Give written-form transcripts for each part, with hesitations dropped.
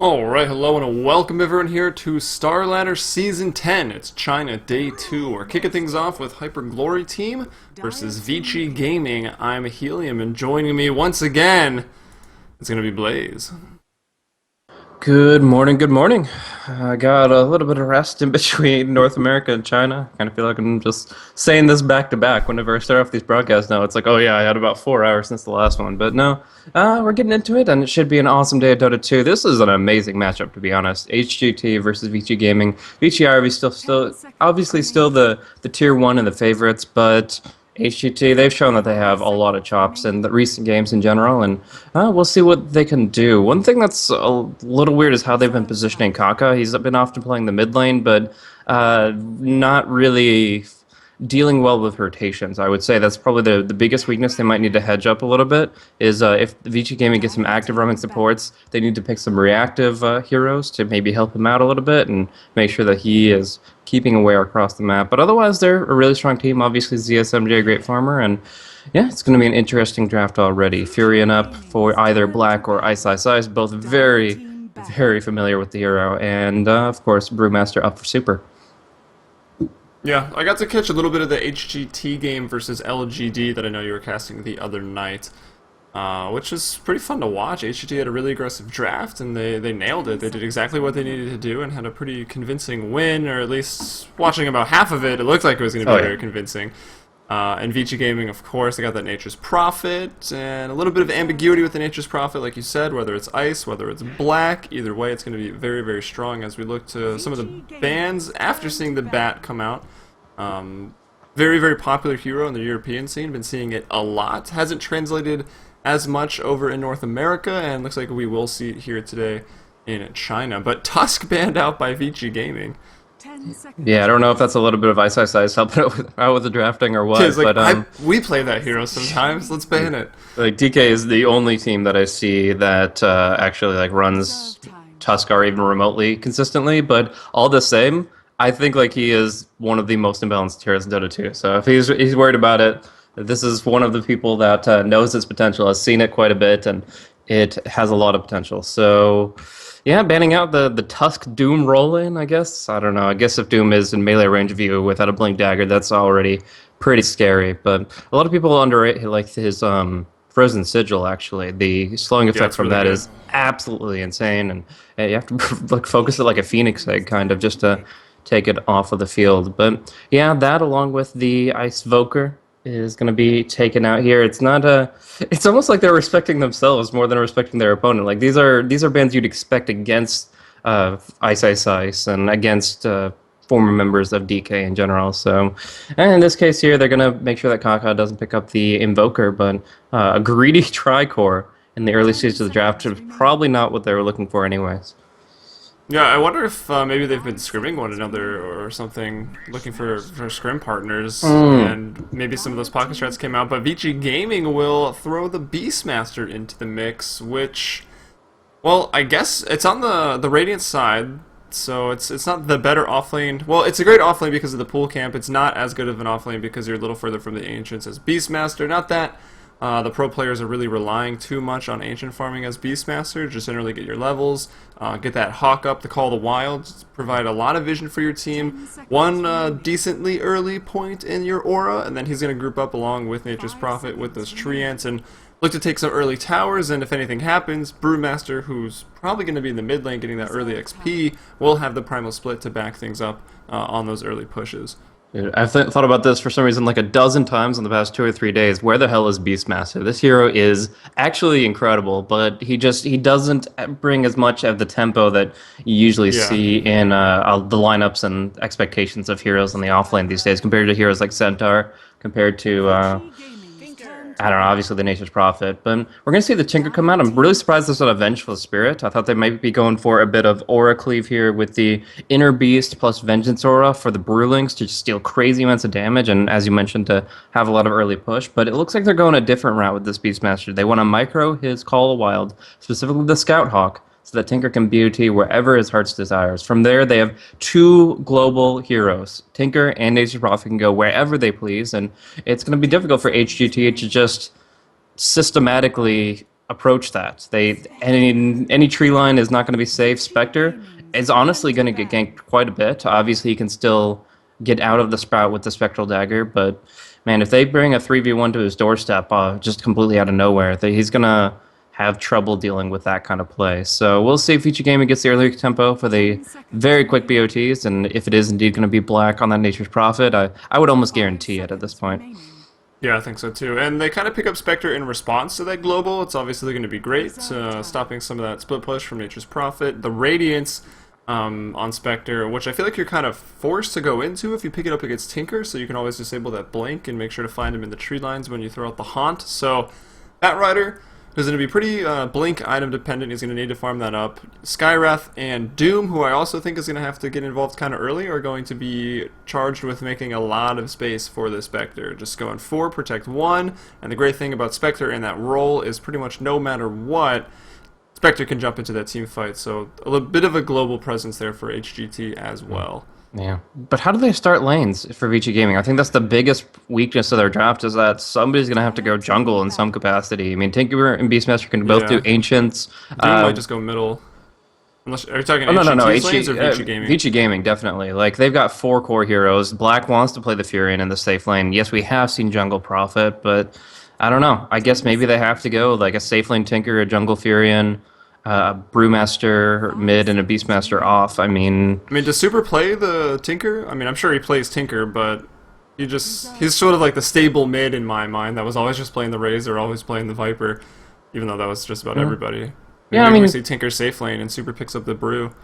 Alright, hello and welcome everyone here to Starladder Season 10. It's China Day 2. We're kicking things off with Hyper Glory Team versus Vici Gaming. I'm Helium, and joining me once again is going to be Blaze. Good morning, good morning. I got a little bit of rest in between North America and China. Kind of feel like I'm just saying this back to back. Whenever I start off these broadcasts now, it's like, oh yeah, I had about 4 hours since the last one. But no, we're getting into it, and it should be an awesome day at Dota 2. This is an amazing matchup, to be honest. HGT versus VG Gaming. VG are obviously still the tier one and the favorites, but HGT, they've shown that they have a lot of chops in the recent games in general, and we'll see what they can do. One thing that's a little weird is how they've been positioning Kaka. He's been often playing the mid lane, but not really dealing well with rotations. I would say that's probably the biggest weakness they might need to hedge up a little bit is if Vici Gaming gets some active roaming supports, they need to pick some reactive heroes to maybe help him out a little bit and make sure that he is keeping aware across the map. But otherwise, they're a really strong team. Obviously, ZSMJ, a great farmer, and yeah, it's going to be an interesting draft already. Furion up for either Black or Ice Ice Ice, both very, very familiar with the hero, and of course, Brewmaster up for Super. Yeah, I got to catch a little bit of the HGT game versus LGD that I know you were casting the other night, which is pretty fun to watch. HGT had a really aggressive draft, and they nailed it. They did exactly what they needed to do and had a pretty convincing win, or at least watching about half of it, it looked like it was going to be very convincing. And Vici Gaming, of course, they got that Nature's Prophet, and a little bit of ambiguity with the Nature's Prophet, like you said, whether it's Ice, whether it's Black. Either way, it's going to be very, very strong as we look to some of the bans after seeing the Bat come out. Very, very popular hero in the European scene, been seeing it a lot. Hasn't translated as much over in North America, and looks like we will see it here today in China. But Tusk banned out by Vici Gaming. Yeah, I don't know if that's a little bit of Ice Ice Ice helping out with the drafting or what, Like, but we play that hero sometimes. Let's ban it. like DK is the only team that I see that actually like runs Tuskar even remotely consistently. But all the same, I think like he is one of the most imbalanced heroes in Dota 2. So if he's worried about it, this is one of the people that knows its potential, has seen it quite a bit, and it has a lot of potential. So yeah, banning out the Tusk Doom roll-in, I guess. I don't know. I guess if Doom is in melee range of you without a Blink Dagger, that's already pretty scary. But a lot of people underrate like his Frozen Sigil, actually. The slowing effect from really that good. is absolutely insane, and you have to like focus it like a Phoenix egg, kind of, just to take it off of the field. But yeah, that along with the Ice Voker is going to be taken out here. It's not a. It's almost like they're respecting themselves more than respecting their opponent. Like these are bands you'd expect against Ice Ice Ice and against former members of DK in general. So, and in this case here, they're going to make sure that Kaka doesn't pick up the Invoker, but a greedy Tricore in the early stages of the draft is probably not what they were looking for anyways. Yeah, I wonder if maybe they've been scrimming one another or something, looking for scrim partners, and maybe some of those pocket strats came out. But Vici Gaming will throw the Beastmaster into the mix, which, well, I guess it's on the Radiant side, so it's not the better offlane. Well, it's a great offlane because of the pool camp. It's not as good of an offlane because you're a little further from the Ancients as Beastmaster. Not that the pro players are really relying too much on Ancient farming as Beastmaster. Just generally get your levels, get that Hawk up to Call the Wild, provide a lot of vision for your team. One decently early point in your aura, and then he's going to group up along with Nature's Prophet with those Tree Ants and look to take some early towers, and if anything happens, Brewmaster, who's probably going to be in the mid lane getting that early XP, will have the Primal Split to back things up on those early pushes. Dude, I've thought about this for some reason like a dozen times in the past 2 or 3 days. Where the hell is Beastmaster? This hero is actually incredible, but he doesn't bring as much of the tempo that you usually see in the lineups and expectations of heroes on the offlane these days, compared to heroes like Centaur, compared to I don't know, obviously the Nature's Prophet. But we're going to see the Tinker come out. I'm really surprised there's not a Vengeful Spirit. I thought they might be going for a bit of Aura Cleave here with the Inner Beast plus Vengeance Aura for the Brewlings to just deal crazy amounts of damage, and as you mentioned, to have a lot of early push. But it looks like they're going a different route with this Beastmaster. They want to micro his Call of Wild, specifically the Scout Hawk, so that Tinker can beauty wherever his heart's desires. From there, they have two global heroes. Tinker and Nature's Prophet can go wherever they please, and it's going to be difficult for HGT to just systematically approach that. Any tree line is not going to be safe. Spectre is honestly going to get ganked quite a bit. Obviously, he can still get out of the sprout with the spectral dagger, but man, if they bring a 3v1 to his doorstep, just completely out of nowhere, he's gonna have trouble dealing with that kind of play. So we'll see if Ichi Gaming gets the early tempo for the very quick BOTs, and if it is indeed going to be black on that Nature's Prophet, I would almost guarantee it at this point. Yeah, I think so too. And they kind of pick up Spectre in response to that global. It's obviously going to be great, stopping some of that split push from Nature's Prophet. The Radiance on Spectre, which I feel like you're kind of forced to go into if you pick it up against Tinker, so you can always disable that blink and make sure to find him in the tree lines when you throw out the Haunt. So Batrider is going to be pretty blink item dependent. He's going to need to farm that up. Skywrath and Doom, who I also think is going to have to get involved kind of early, are going to be charged with making a lot of space for this Spectre. Just going 4, protect 1, and the great thing about Spectre in that role is pretty much no matter what, Spectre can jump into that team fight, so a little bit of a global presence there for HGT as well. Yeah, but how do they start lanes for Vici Gaming? I think that's the biggest weakness of their draft, is that somebody's going to have to go jungle in some capacity. I mean, Tinker and Beastmaster can both do Ancients. Doom might just go middle. Unless, are you talking no, lanes or Vici Gaming? Vici Gaming, definitely. Like, they've got 4 core heroes. Black wants to play the Furion in the safe lane. Yes, we have seen Jungle Prophet, but I don't know. I guess maybe they have to go like a safe lane Tinker, a Jungle Furion, a Brewmaster mid, and a Beastmaster off. I mean, does Super play the Tinker? I mean, I'm sure he plays Tinker, but he's sort of like the stable mid in my mind that was always just playing the Razor, always playing the Viper, even though that was just about everybody. Maybe I mean, we see Tinker safe lane and Super picks up the Brew.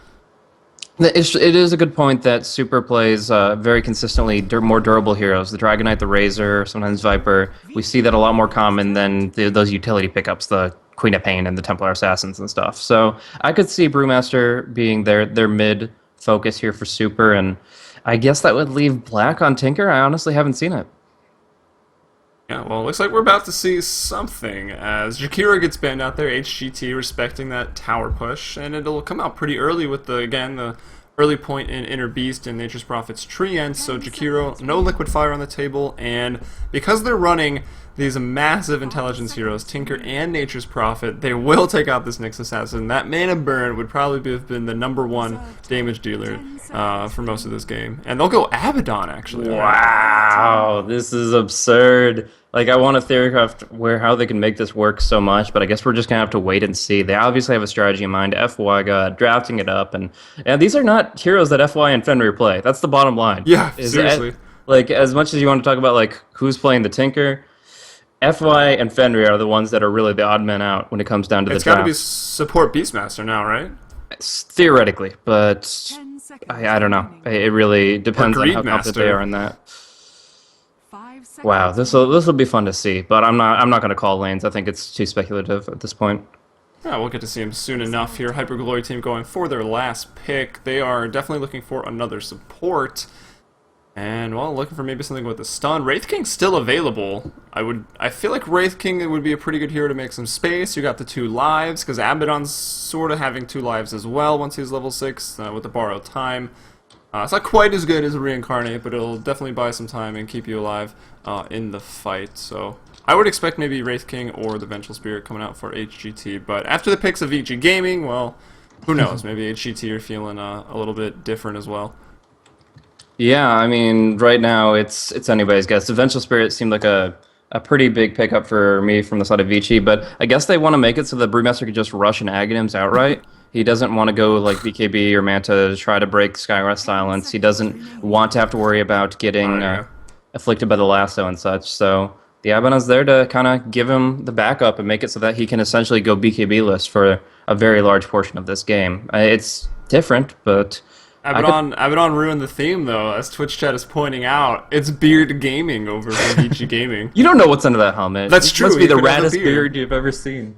It is a good point that Super plays very consistently more durable heroes. The Dragonite, the Razor, sometimes Viper. We see that a lot more common than those utility pickups, the Queen of Pain and the Templar Assassins and stuff. So I could see Brewmaster being their mid focus here for Super, and I guess that would leave Black on Tinker. I honestly haven't seen it. Yeah, well, it looks like we're about to see something as Jakiro gets banned out there, HGT respecting that tower push, and it'll come out pretty early with the early point in Inner Beast and Nature's Prophet's Tree End, so Jakiro, no Liquid Fire on the table, and because they're running these massive intelligence heroes, Tinker and Nature's Prophet, they will take out this Nyx Assassin. That mana burn would probably have been the -- 1 damage dealer for most of this game. And they'll go Abaddon, actually. Wow, this is absurd. Like, I want a Theorycraft how they can make this work so much, but I guess we're just going to have to wait and see. They obviously have a strategy in mind. FY got drafting it up, and these are not heroes that FY and Fenrir play. That's the bottom line. Yeah, seriously. Like, as much as you want to talk about, like, who's playing the Tinker, FY and Fenrir are the ones that are really the odd men out when it comes down to the draft. It's got to be support Beastmaster now, right? Theoretically, but I don't know. It really depends on how confident they are in that. Wow, this will be fun to see, but I'm not going to call lanes. I think it's too speculative at this point. Yeah, we'll get to see him soon enough here. Hyper Glory team going for their last pick. They are definitely looking for another support. And, well, looking for maybe something with a stun. Wraith King's still available. I feel like Wraith King would be a pretty good hero to make some space. You got the 2 lives, because Abaddon's sort of having 2 lives as well once he's level 6 with the borrowed time. It's not quite as good as a Reincarnate, but it'll definitely buy some time and keep you alive in the fight. So I would expect maybe Wraith King or the Vengeful Spirit coming out for HGT. But after the picks of VG Gaming, well, who knows? Maybe HGT are feeling a little bit different as well. Yeah, I mean, right now it's anybody's guess. The Vengeful Spirit seemed like a pretty big pickup for me from the side of Vici, but I guess they want to make it so the Brewmaster could just rush and Aghanims outright. He doesn't want to go like BKB or Manta to try to break Skywrath Silence. He doesn't want to have to worry about getting afflicted by the lasso and such. So the Abaddon's there to kind of give him the backup and make it so that he can essentially go BKB list for a very large portion of this game. It's different, but Abaddon ruined the theme, though, as Twitch chat is pointing out. It's beard gaming over for VG Gaming. You don't know what's under that helmet. That's true. It must be the raddest beard you've ever seen.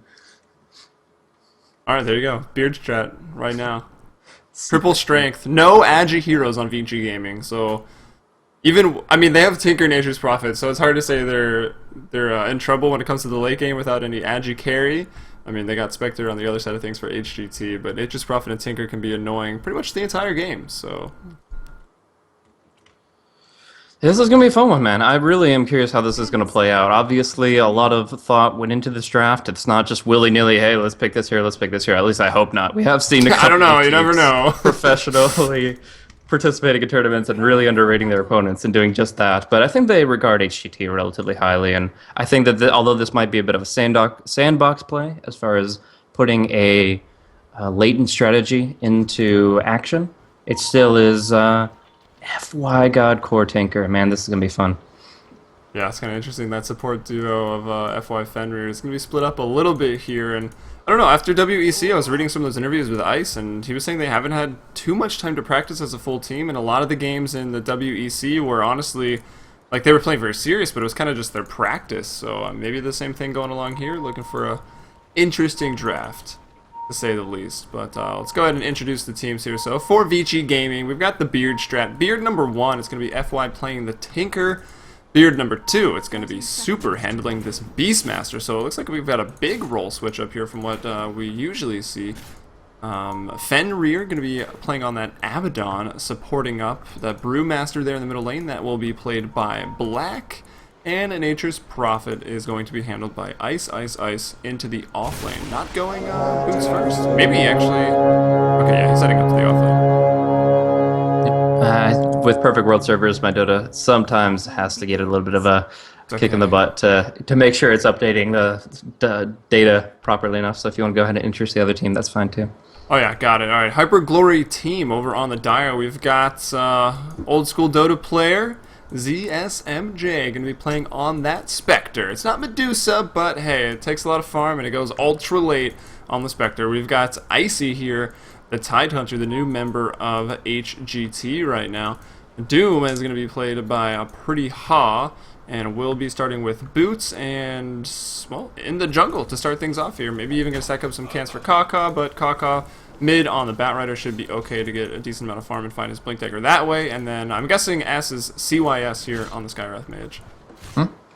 Alright, there you go. Beard chat right now. Triple strength. No Agi heroes on VG Gaming, so even they have Tinker, Nature's Prophet, so it's hard to say they're in trouble when it comes to the late game without any Agi carry. They got Spectre on the other side of things for HGT, but Nature's Prophet and Tinker can be annoying pretty much the entire game, so This is going to be a fun one, man. I really am curious how this is going to play out. Obviously, a lot of thought went into this draft. It's not just willy-nilly, hey, let's pick this here, let's pick this here. At least I hope not. We have seen a I don't couple know. of You never teams know. professionally participating in tournaments and really underrating their opponents and doing just that. But I think they regard HGT relatively highly, and I think that although this might be a bit of a sandbox play as far as putting a latent strategy into action, it still is FY God Core Tinker. Man, this is going to be fun. Yeah, it's kind of interesting. That support duo of FY Fenrir is going to be split up a little bit here. And I don't know, after WEC, I was reading some of those interviews with Ice, and he was saying they haven't had too much time to practice as a full team. And a lot of the games in the WEC were honestly, like, they were playing very serious, but it was kind of just their practice. So maybe the same thing going along here, looking for a interesting draft, to say the least. But let's go ahead and introduce the teams here. So for Vici Gaming, we've got the Beard strat. Beard number 1 is going to be FY playing the Tinker. Beard number 2, it's going to be Super handling this Beastmaster. So it looks like we've got a big role switch up here from what we usually see. Fenrir going to be playing on that Abaddon, supporting up the Brewmaster there in the middle lane. That will be played by Black. And Nature's Prophet is going to be handled by Ice, Ice, Ice into the off lane. Not going Boots first. Maybe actually. Okay, yeah, he's heading up to the off lane. With Perfect World servers, my Dota sometimes has to get a little bit of a kick in the butt to make sure it's updating the data properly enough. So if you want to go ahead and introduce the other team, that's fine too. Oh yeah, got it. All right, Hyper Glory team over on the Dio. We've got old school Dota player ZSMJ going to be playing on that Spectre. It's not Medusa, but hey, it takes a lot of farm and it goes ultra late on the Spectre. We've got Icy here, the Tidehunter, the new member of HGT right now. Doom is going to be played by a Pretty Ha, and we'll be starting with Boots and, well, in the jungle to start things off here. Maybe even going to stack up some cans for Kaka, but Kaka mid on the Batrider should be okay to get a decent amount of farm and find his Blink Dagger that way. And then I'm guessing S is CYS here on the Skywrath Mage.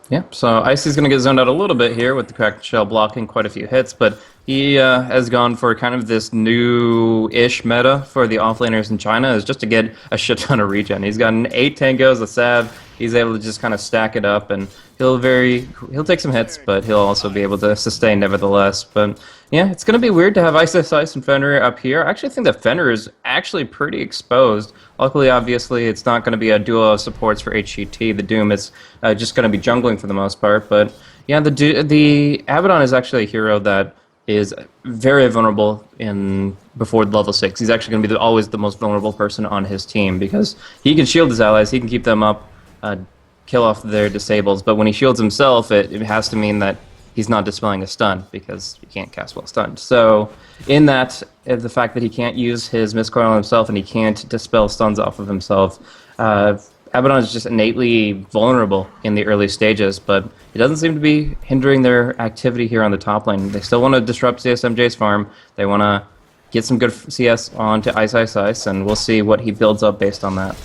Yeah, so Icy's going to get zoned out a little bit here with the Cracked Shell blocking quite a few hits, but he has gone for kind of this new-ish meta for the offlaners in China, is just to get a shit ton of regen. He's gotten 8 tangos, a Sav. He's able to just kind of stack it up, and he'll take some hits, but he'll also be able to sustain nevertheless. But yeah, it's going to be weird to have Ice, and Fenrir up here. I actually think that Fenrir is actually pretty exposed. Luckily, obviously, it's not going to be a duo of supports for HGT. The Doom is just going to be jungling for the most part. But yeah, the Abaddon is actually a hero that is very vulnerable before level 6. He's actually going to be always the most vulnerable person on his team because he can shield his allies, he can keep them up, kill off their disables, but when he shields himself, it has to mean that he's not dispelling a stun because he can't cast while stunned. So in that, the fact that he can't use his Mistcoil on himself and he can't dispel stuns off of himself, Abaddon is just innately vulnerable in the early stages, but it doesn't seem to be hindering their activity here on the top lane. They still want to disrupt CSMJ's farm. They want to get some good CS onto Ice, Ice, Ice, and we'll see what he builds up based on that.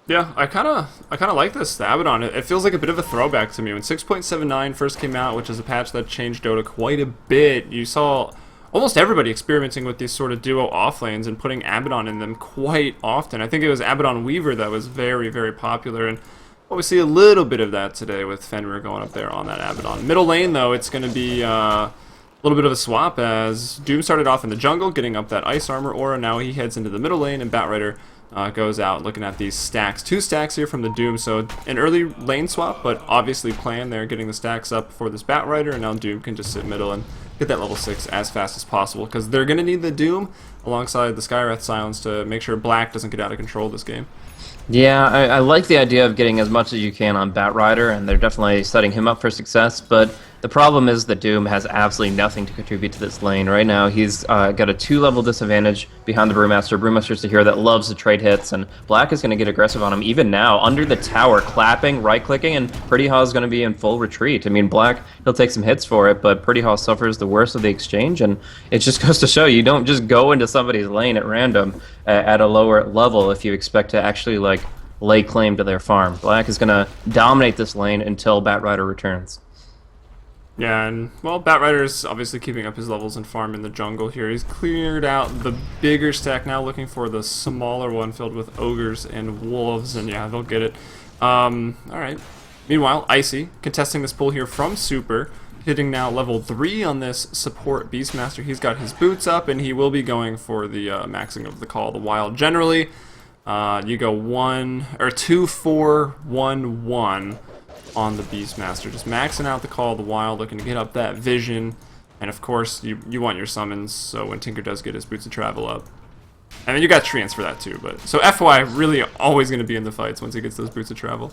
Yeah, I kind of like this Abaddon. It feels like a bit of a throwback to me. When 6.79 first came out, which is a patch that changed Dota quite a bit, you saw almost everybody experimenting with these sort of duo off lanes and putting Abaddon in them quite often. I think it was Abaddon Weaver that was very, very popular, and well, we see a little bit of that today with Fenrir going up there on that Abaddon. Middle lane, though, it's going to be a little bit of a swap as Doom started off in the jungle, getting up that Ice Armor aura. Now he heads into the middle lane, and Batrider goes out looking at these stacks. 2 stacks here from the Doom, so an early lane swap, but obviously planned there, getting the stacks up for this Batrider, and now Doom can just sit middle and get that level 6 as fast as possible, because they're going to need the Doom alongside the Skywrath Silence to make sure Black doesn't get out of control this game. Yeah, I like the idea of getting as much as you can on Batrider, and they're definitely setting him up for success, but the problem is that Doom has absolutely nothing to contribute to this lane. Right now, he's got a 2-level disadvantage behind the Brewmaster. Brewmaster's a hero that loves to trade hits, and Black is going to get aggressive on him even now, under the tower, clapping, right-clicking, and Pretty Ha is going to be in full retreat. I mean, Black, he'll take some hits for it, but Pretty Ha suffers the worst of the exchange, and it just goes to show you don't just go into somebody's lane at random at a lower level if you expect to actually, like, lay claim to their farm. Black is going to dominate this lane until Batrider returns. Yeah, and, well, Batrider's obviously keeping up his levels and farm in the jungle here. He's cleared out the bigger stack, now looking for the smaller one filled with ogres and wolves, and yeah, they'll get it. Alright. Meanwhile, Icy, contesting this pull here from Super, hitting now level 3 on this support Beastmaster. He's got his boots up, and he will be going for the maxing of the Call of the Wild. Generally, you go 2, 4, 1, 1 on the Beastmaster, just maxing out the Call of the Wild, looking to get up that vision, and of course you want your summons, so when Tinker does get his Boots of Travel up. And then you got Treants for that too, but so FY really always going to be in the fights once he gets those Boots of Travel.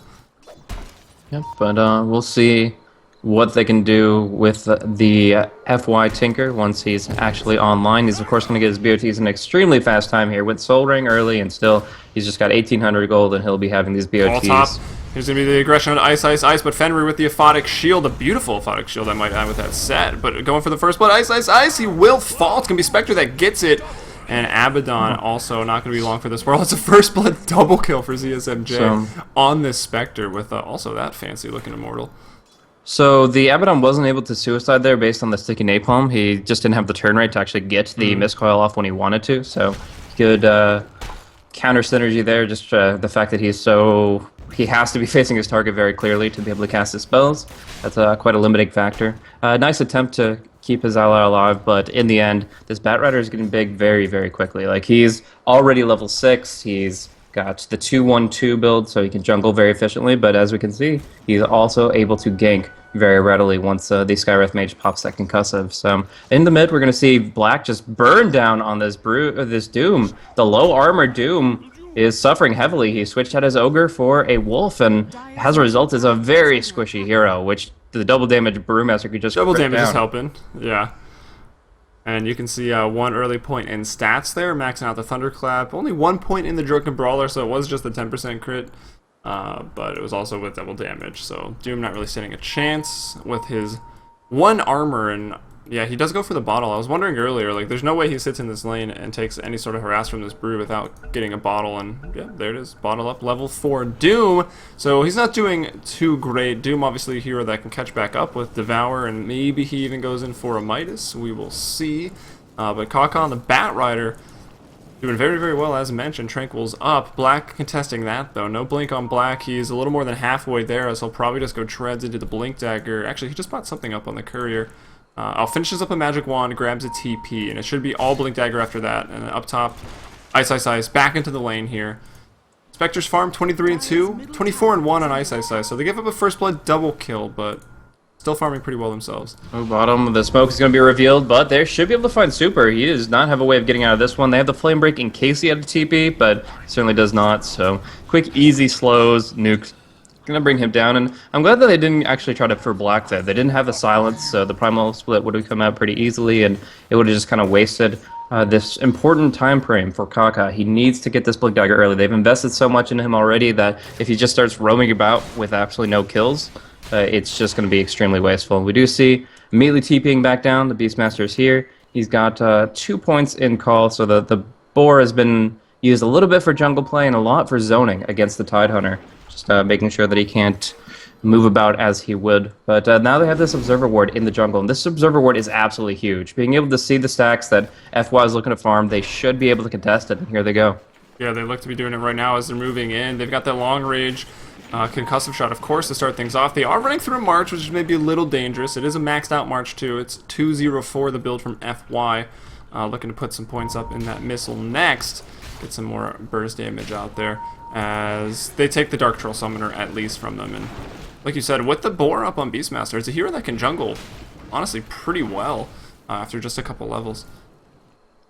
Yep, but we'll see what they can do with the FY Tinker once he's actually online. He's of course going to get his BOTs in an extremely fast time here. Went Soul Ring early, and still he's just got 1,800 gold, and he'll be having these BOTs. All top. Here's going to be the aggression on Ice, Ice, Ice, but Fenrir with the Aphotic Shield, a beautiful Aphotic Shield I might add with that set. But going for the first blood, Ice, Ice, Ice, he will fall. It's going to be Spectre that gets it. And Abaddon also not going to be long for this world. It's a first blood double kill for ZSMJ on this Spectre with also that fancy looking Immortal. So the Abaddon wasn't able to suicide there based on the sticky napalm. He just didn't have the turn rate to actually get the miscoil off when he wanted to. So good counter synergy there. Just the fact that he has to be facing his target very clearly to be able to cast his spells. That's quite a limiting factor. Nice attempt to keep his ally alive, but in the end, this Batrider is getting big very, very quickly. Like, he's already level 6, he's got the 2-1-2 build, so he can jungle very efficiently, but as we can see, he's also able to gank very readily once the Skywrath Mage pops that concussive. So in the mid, we're going to see Black just burn down on this Doom. The low armor Doom is suffering heavily. He switched out his Ogre for a Wolf, and as a result is a very squishy hero, which the double damage Brewmaster could just double damage down. is helping, yeah. And you can see one early point in stats there, maxing out the Thunderclap. Only 1 point in the Drunken Brawler, so it was just a 10% crit, but it was also with double damage. So Doom not really standing a chance with his 1 armor, and yeah, he does go for the bottle. I was wondering earlier, like, there's no way he sits in this lane and takes any sort of harass from this brew without getting a bottle, and yeah, there it is, bottle up, level 4 Doom. So he's not doing too great. Doom, obviously a hero that can catch back up with Devour, and maybe he even goes in for a Midas. We will see. But Kaka on the Batrider doing very, very well, as mentioned. Tranquil's up. Black contesting that, though. No blink on Black. He's a little more than halfway there, as he'll probably just go treads into the Blink Dagger. Actually, he just bought something up on the Courier. Finishes up a Magic Wand, grabs a TP, and it should be all Blink Dagger after that. And then up top, Ice, Ice, Ice, back into the lane here. Spectre's farm 23-2, 24-1 on Ice, Ice, Ice. So they give up a first blood double kill, but still farming pretty well themselves. Oh, bottom, the smoke is going to be revealed, but they should be able to find Super. He does not have a way of getting out of this one. They have the Flame Break in case he had a TP, but he certainly does not. So quick, easy slows, nukes. Gonna bring him down, and I'm glad that they didn't actually try to for Black there. They didn't have a silence, so the primal split would have come out pretty easily, and it would have just kind of wasted this important time frame for Kaka. He needs to get this Blink Dagger early. They've invested so much in him already that if he just starts roaming about with absolutely no kills, it's just going to be extremely wasteful. We do see immediately TPing back down. The Beastmaster is here. He's got 2 points in call, so the Boar has been used a little bit for jungle play and a lot for zoning against the Tidehunter. Just making sure that he can't move about as he would. But now they have this Observer Ward in the jungle, and this Observer Ward is absolutely huge. Being able to see the stacks that FY is looking to farm, they should be able to contest it, and here they go. Yeah, they look to be doing it right now as they're moving in. They've got that long range concussive shot, of course, to start things off. They are running through a March, which is maybe a little dangerous. It is a maxed out March, too. It's 204, the build from FY. Looking to put some points up in that missile next. Get some more burst damage out there as they take the Dark Troll Summoner at least from them. And like you said, with the Boar up on Beastmaster, it's a hero that can jungle, honestly, pretty well after just a couple levels.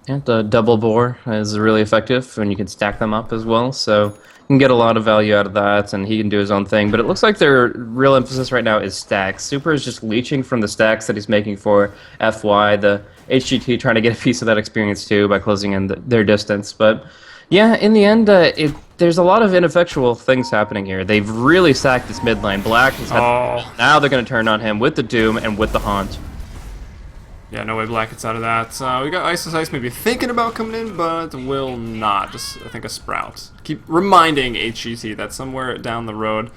And the double Boar is really effective, and you can stack them up as well, so you can get a lot of value out of that, and he can do his own thing. But it looks like their real emphasis right now is stacks. Super is just leeching from the stacks that he's making for FY, the HGT trying to get a piece of that experience too by closing in their distance. But yeah, in the end, there's a lot of ineffectual things happening here. They've really sacked this mid lane. Black has had now they're going to turn on him with the Doom and with the Haunt. Yeah, no way Black gets out of that. We got Ice maybe thinking about coming in, but will not. Just, I think, a Sprout. Keep reminding HGT that somewhere down the road,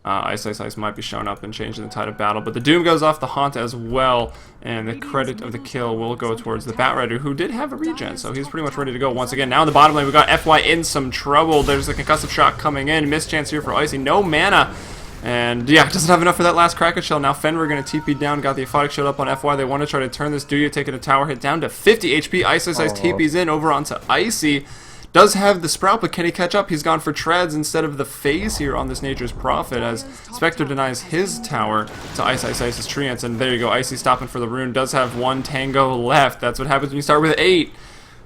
Ice might be showing up and changing the tide of battle. But the Doom goes off the Haunt as well, and the credit of the kill will go towards the Batrider, who did have a regen, so he's pretty much ready to go once again. Now in the bottom lane, we got FY in some trouble. There's a concussive shock coming in. Mischance here for Icy. No mana. And yeah, doesn't have enough for that last Kraken Shell. Now Fenrir going to TP down, got the Aphotic Shield up on FY. They want to try to turn this Duya, taking a tower hit down to 50 HP. Ice TP's in over onto Icy. Does have the Sprout, but can he catch up? He's gone for Treads instead of the Phase here on this Nature's Prophet, as Spectre denies his tower to Ice's Treants. And there you go, Icy stopping for the rune. Does have one Tango left. That's what happens when you start with 8,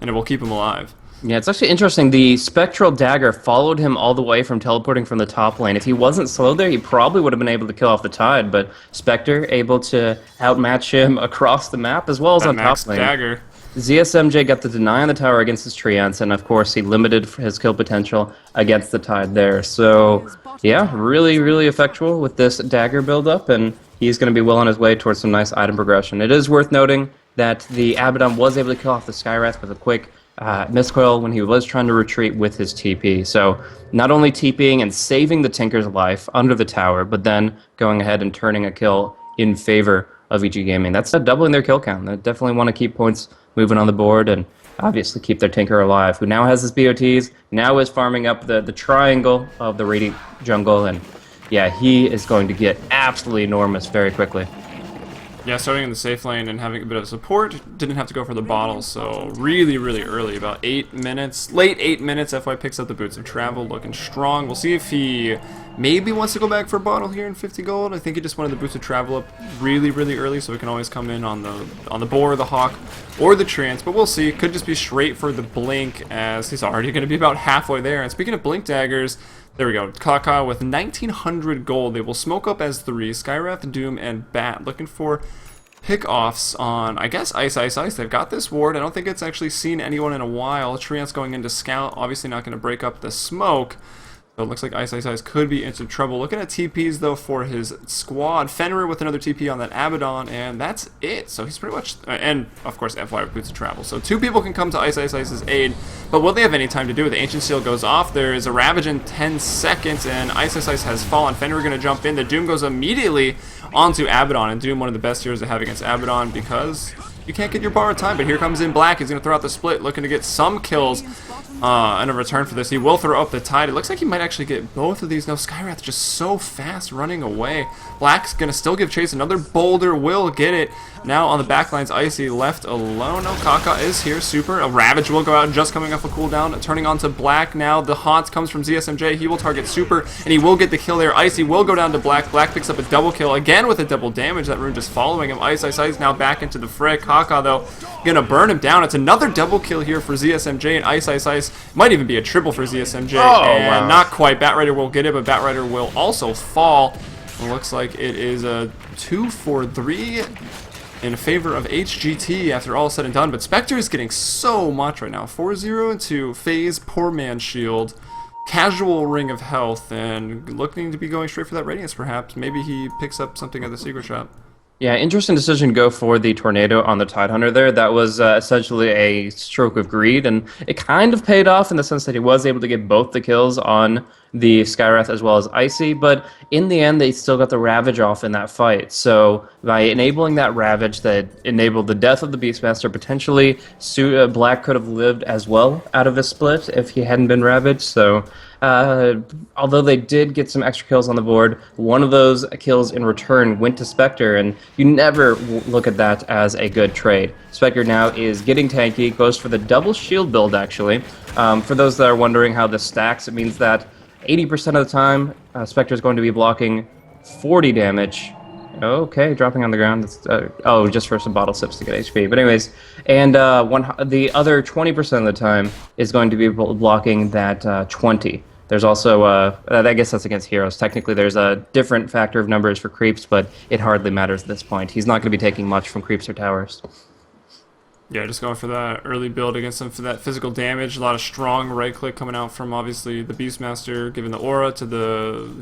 and it will keep him alive. Yeah, it's actually interesting. The Spectral Dagger followed him all the way from teleporting from the top lane. If he wasn't slow there, he probably would have been able to kill off the Tide, but Spectre able to outmatch him across the map as well as on top lane. Dagger. ZSMJ got the deny on the tower against his Treants, and of course he limited his kill potential against the Tide there. So, yeah, really, really effectual with this Dagger build-up, and he's going to be well on his way towards some nice item progression. It is worth noting that the Abaddon was able to kill off the Skywrath with a quick miscoil when he was trying to retreat with his TP. So, not only TPing and saving the Tinker's life under the tower, but then going ahead and turning a kill in favor of VG Gaming. That's doubling their kill count. They definitely want to keep points moving on the board and obviously keep their Tinker alive, who now has his BOTs, now is farming up the triangle of the Radiant Jungle, and yeah, he is going to get absolutely enormous very quickly. Yeah, starting in the safe lane and having a bit of support, didn't have to go for the bottle, so really, really early, about 8 minutes, late 8 minutes, FY picks up the Boots of Travel, looking strong. We'll see if he maybe wants to go back for a bottle here in 50 gold. I think he just wanted the Boots of Travel up really, really early, so we can always come in on the Boar, the Hawk, or the Treants, but we'll see. Could just be straight for the Blink, as he's already going to be about halfway there. And speaking of Blink Daggers, there we go. Kaka with 1900 gold. They will smoke up as 3. Skywrath, Doom, and Bat. Looking for pick-offs on, I guess, Ice. They've got this ward. I don't think it's actually seen anyone in a while. Treants going into Scout. Obviously not going to break up the smoke. So it looks like Ice could be into trouble. Looking at TPs, though, for his squad. Fenrir with another TP on that Abaddon, and that's it. So he's pretty much... and, of course, FY with Boots of Travel. So 2 people can come to Ice's aid, but will they have any time to do it? The Ancient Seal goes off. There is a Ravage in 10 seconds, and Ice has fallen. Fenrir going to jump in. The Doom goes immediately onto Abaddon, and Doom, one of the best heroes to have against Abaddon, because you can't get your borrowed time. But here comes in Black. He's going to throw out the split, looking to get some kills in a return for this. He will throw up the Tide. It looks like he might actually get both of these. No, Skywrath just so fast running away. Black's going to still give chase. Another Boulder will get it. Now on the backlines, Icy left alone. No, Kaka is here. Super. A Ravage will go out, just coming off a cooldown. Turning on to Black now. The Haunt comes from ZSMJ. He will target Super, and he will get the kill there. Icy will go down to Black. Black picks up a double kill again with a double damage. That rune just following him. Ice now back into the fray. Kaka, though, going to burn him down. It's another double kill here for ZSMJ, and Ice. Might even be a triple for ZSMJ. And not quite. Batrider will get it, but Batrider will also fall. It looks like it is a 2-for-3 in favor of HGT after all said and done. But Spectre is getting so much right now. 4-0 into Phase, Poor Man's Shield, Casual Ring of Health, and looking to be going straight for that Radiance perhaps. Maybe he picks up something at the Secret Shop. Yeah, interesting decision to go for the Tornado on the Tidehunter there. That was essentially a stroke of greed, and it kind of paid off in the sense that he was able to get both the kills on the Skywrath as well as Icy, but in the end they still got the Ravage off in that fight. So by enabling that Ravage that enabled the death of the Beastmaster, potentially Black could have lived as well out of a split if he hadn't been Ravaged. So although they did get some extra kills on the board, one of those kills in return went to Spectre, and you never look at that as a good trade. Spectre now is getting tanky, goes for the double shield build actually. For those that are wondering how this stacks, it means that 80% of the time, Spectre is going to be blocking 40 damage. Okay, dropping on the ground. That's, oh, just for some bottle sips to get HP. But anyways, and the other 20% of the time is going to be blocking that 20. There's also, I guess that's against heroes. Technically, there's a different factor of numbers for creeps, but it hardly matters at this point. He's not going to be taking much from creeps or towers. Yeah, just going for that early build against him for that physical damage. A lot of strong right click coming out from obviously the Beastmaster, giving the aura to